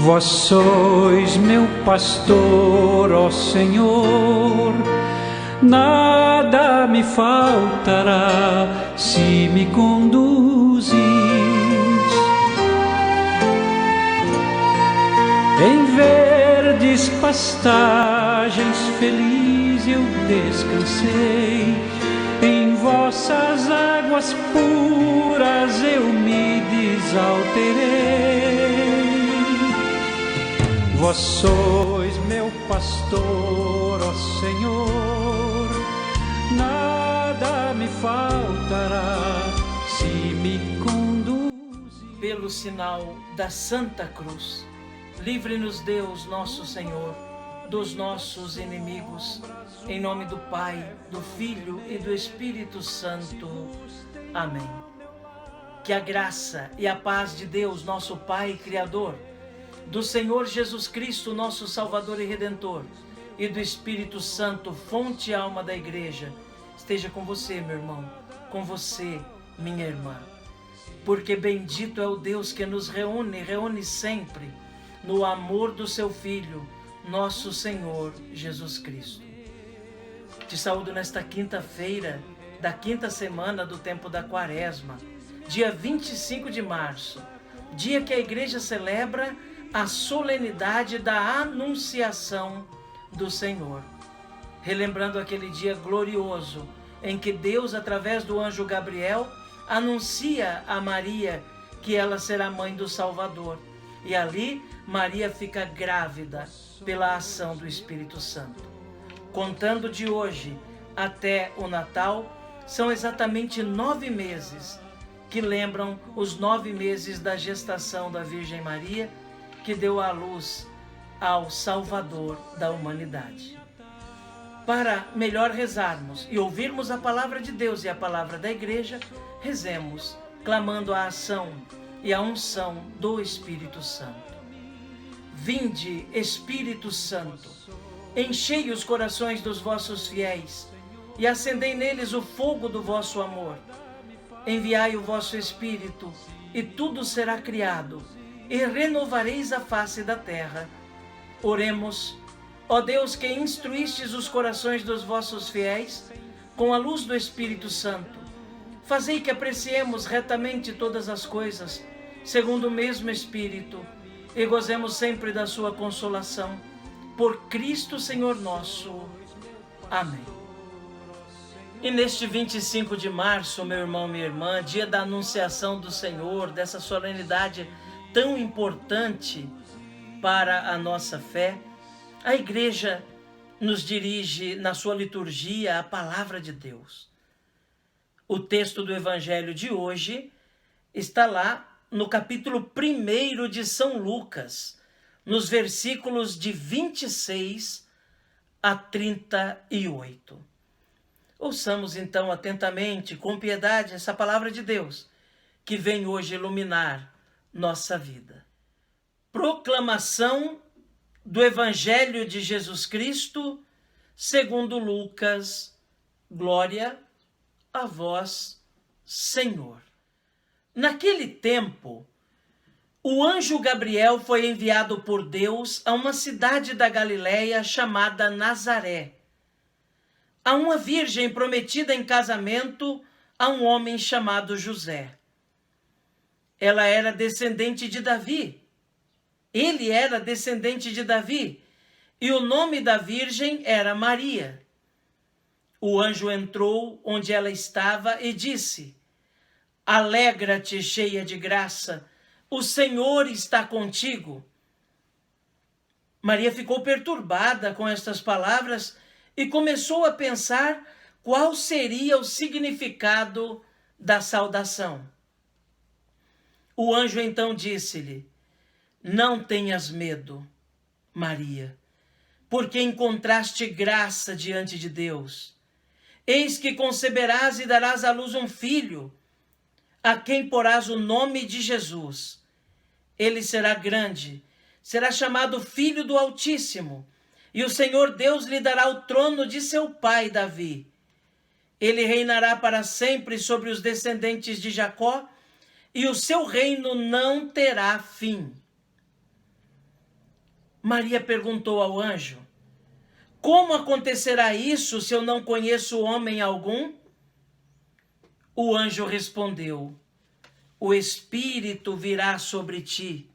Vós sois meu pastor, ó Senhor, nada me faltará se me conduzis. Em verdes pastagens feliz eu descansei, em vossas águas puras eu me desalterei. Vós sois meu pastor, ó Senhor, nada me faltará se me conduzir. Pelo sinal da Santa Cruz, livre-nos Deus nosso Senhor dos nossos inimigos, em nome do Pai, do Filho e do Espírito Santo. Amém. Que a graça e a paz de Deus, nosso Pai Criador, do Senhor Jesus Cristo, nosso Salvador e Redentor, e do Espírito Santo, fonte e alma da Igreja, esteja com você, meu irmão, com você, minha irmã. Porque bendito é o Deus que nos reúne sempre no amor do seu Filho, nosso Senhor Jesus Cristo. Te saúdo nesta quinta-feira, da quinta semana do tempo da Quaresma, dia 25 de março, dia que a Igreja celebra a solenidade da Anunciação do Senhor. Relembrando aquele dia glorioso em que Deus, através do anjo Gabriel, anuncia a Maria que ela será mãe do Salvador. E ali Maria fica grávida pela ação do Espírito Santo. Contando de hoje até o Natal, são exatamente 9 meses que lembram os 9 meses da gestação da Virgem Maria, que deu à luz ao Salvador da humanidade. Para melhor rezarmos e ouvirmos a palavra de Deus e a palavra da Igreja, rezemos, clamando a ação e a unção do Espírito Santo. Vinde, Espírito Santo, enchei os corações dos vossos fiéis e acendei neles o fogo do vosso amor. Enviai o vosso Espírito e tudo será criado, e renovareis a face da terra. Oremos, ó Deus, que instruístes os corações dos vossos fiéis com a luz do Espírito Santo. Fazei que apreciemos retamente todas as coisas, segundo o mesmo Espírito, e gozemos sempre da sua consolação. Por Cristo Senhor nosso. Amém. E neste 25 de março, meu irmão, minha irmã, dia da Anunciação do Senhor, dessa solenidade tão importante para a nossa fé, a Igreja nos dirige na sua liturgia a palavra de Deus. O texto do Evangelho de hoje está lá no capítulo 1 de São Lucas, nos versículos de 26 a 38. Ouçamos então atentamente, com piedade, essa palavra de Deus, que vem hoje iluminar nossa vida. Proclamação do Evangelho de Jesus Cristo, segundo Lucas. Glória a vós, Senhor. Naquele tempo, o anjo Gabriel foi enviado por Deus a uma cidade da Galileia chamada Nazaré, a uma virgem prometida em casamento a um homem chamado José. Ela era descendente de Davi. Ele era descendente de Davi, e o nome da virgem era Maria. O anjo entrou onde ela estava e disse: Alegra-te, cheia de graça, o Senhor está contigo. Maria ficou perturbada com estas palavras e começou a pensar qual seria o significado da saudação. O anjo então disse-lhe: Não tenhas medo, Maria, porque encontraste graça diante de Deus. Eis que conceberás e darás à luz um filho, a quem porás o nome de Jesus. Ele será grande, será chamado Filho do Altíssimo, e o Senhor Deus lhe dará o trono de seu pai Davi. Ele reinará para sempre sobre os descendentes de Jacó, e o seu reino não terá fim. Maria perguntou ao anjo: como acontecerá isso se eu não conheço homem algum? O anjo respondeu: o Espírito virá sobre ti,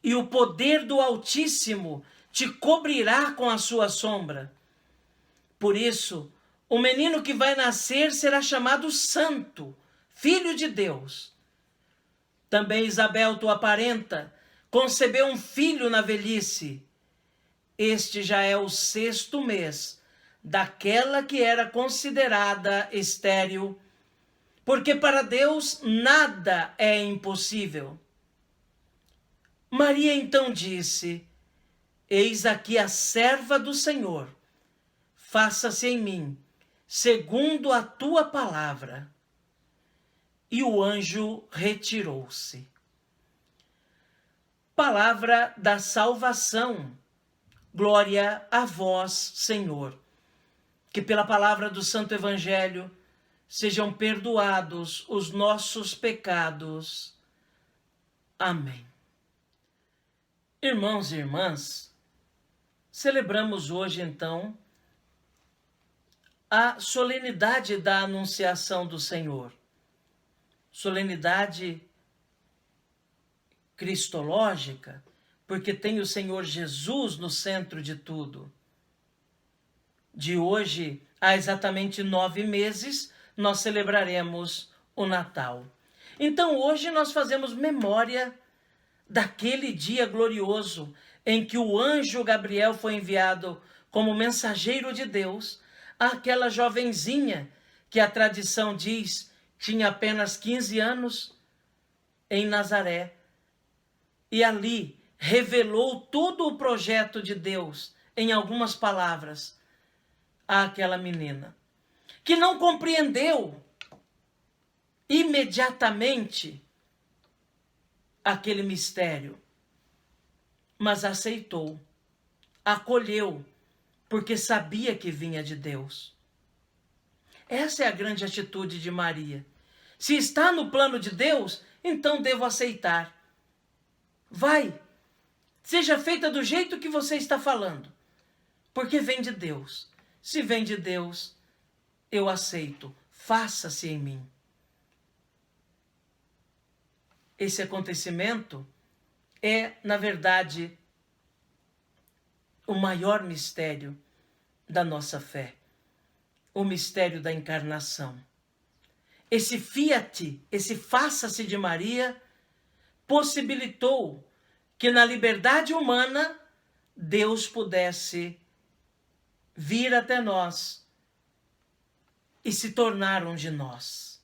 e o poder do Altíssimo te cobrirá com a sua sombra. Por isso, o menino que vai nascer será chamado Santo, Filho de Deus. Também Isabel, tua parenta, concebeu um filho na velhice. Este já é o 6º mês daquela que era considerada estéril, porque para Deus nada é impossível. Maria então disse: eis aqui a serva do Senhor, faça-se em mim segundo a tua palavra. E o anjo retirou-se. Palavra da salvação. Glória a vós, Senhor. Que pela palavra do Santo Evangelho sejam perdoados os nossos pecados. Amém. Irmãos e irmãs, celebramos hoje, então, a solenidade da Anunciação do Senhor. Solenidade cristológica, porque tem o Senhor Jesus no centro de tudo. De hoje a exatamente 9 meses, nós celebraremos o Natal. Então hoje nós fazemos memória daquele dia glorioso em que o anjo Gabriel foi enviado como mensageiro de Deus àquela jovenzinha que a tradição diz tinha apenas 15 anos, em Nazaré. E ali revelou todo o projeto de Deus, em algumas palavras, àquela menina, que não compreendeu imediatamente aquele mistério, mas aceitou, acolheu, porque sabia que vinha de Deus. Essa é a grande atitude de Maria. Se está no plano de Deus, então devo aceitar. Vai, seja feita do jeito que você está falando, porque vem de Deus. Se vem de Deus, eu aceito. Faça-se em mim. Esse acontecimento é, na verdade, o maior mistério da nossa fé. O mistério da encarnação. Esse fiat, esse faça-se de Maria, possibilitou que na liberdade humana Deus pudesse vir até nós e se tornar um de nós.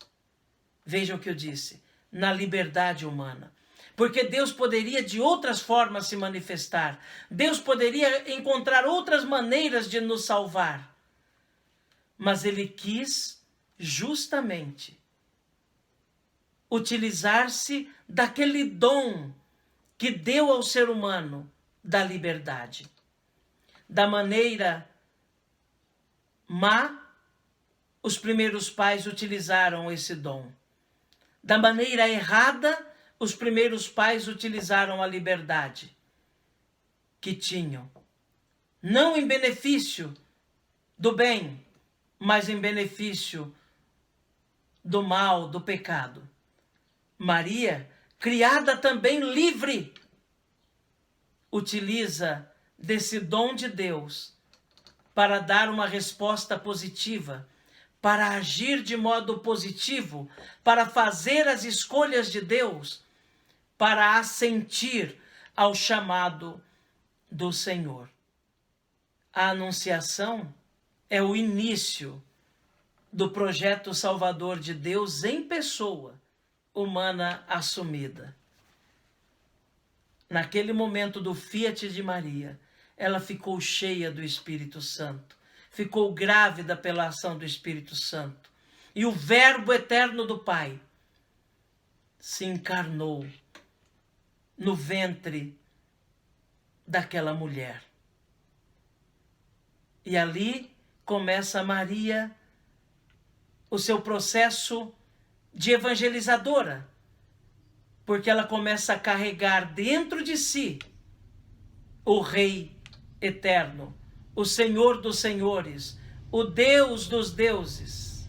Veja o que eu disse, na liberdade humana. Porque Deus poderia de outras formas se manifestar. Deus poderia encontrar outras maneiras de nos salvar. Mas Ele quis justamente utilizar-se daquele dom que deu ao ser humano da liberdade. Da maneira má, os primeiros pais utilizaram esse dom. Da maneira errada, os primeiros pais utilizaram a liberdade que tinham. Não em benefício do bem, mas em benefício do mal, do pecado. Maria, criada também livre, utiliza desse dom de Deus para dar uma resposta positiva, para agir de modo positivo, para fazer as escolhas de Deus, para assentir ao chamado do Senhor. A Anunciação é o início do projeto salvador de Deus em pessoa, humana assumida. Naquele momento do fiat de Maria, ela ficou cheia do Espírito Santo, ficou grávida pela ação do Espírito Santo. E o Verbo eterno do Pai se encarnou no ventre daquela mulher. E ali começa Maria o seu processo de evangelizadora, porque ela começa a carregar dentro de si o Rei eterno, o Senhor dos senhores, o Deus dos deuses,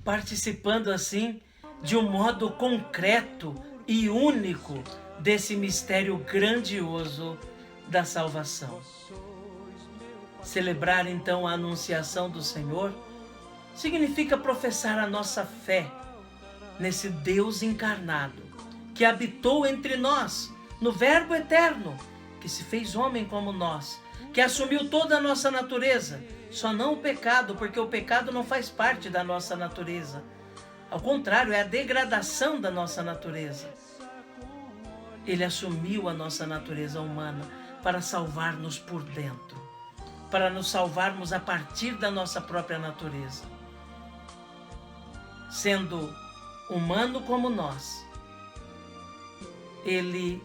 participando assim de um modo concreto e único desse mistério grandioso da salvação. Celebrar então a anunciação do Senhor significa professar a nossa fé nesse Deus encarnado que habitou entre nós, no Verbo eterno, que se fez homem como nós, que assumiu toda a nossa natureza, só não o pecado, porque o pecado não faz parte da nossa natureza. Ao contrário, é a degradação da nossa natureza. Ele assumiu a nossa natureza humana para salvar-nos por dentro, para nos salvarmos a partir da nossa própria natureza. Sendo humano como nós, Ele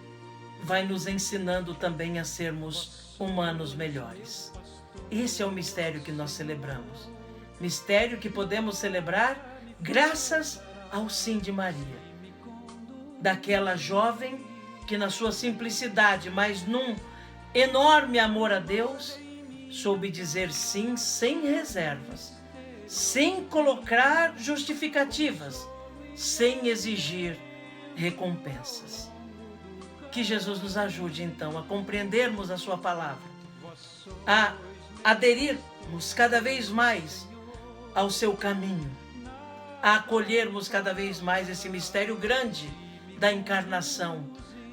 vai nos ensinando também a sermos humanos melhores. Esse é o mistério que nós celebramos. Mistério que podemos celebrar graças ao sim de Maria. Daquela jovem que na sua simplicidade, mas num enorme amor a Deus, soube dizer sim sem reservas, sem colocar justificativas, sem exigir recompensas. Que Jesus nos ajude então a compreendermos a sua palavra, a aderirmos cada vez mais ao seu caminho, a acolhermos cada vez mais esse mistério grande da encarnação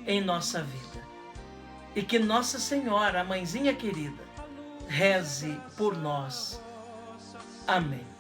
em nossa vida. E que Nossa Senhora, a mãezinha querida, reze por nós. Amém.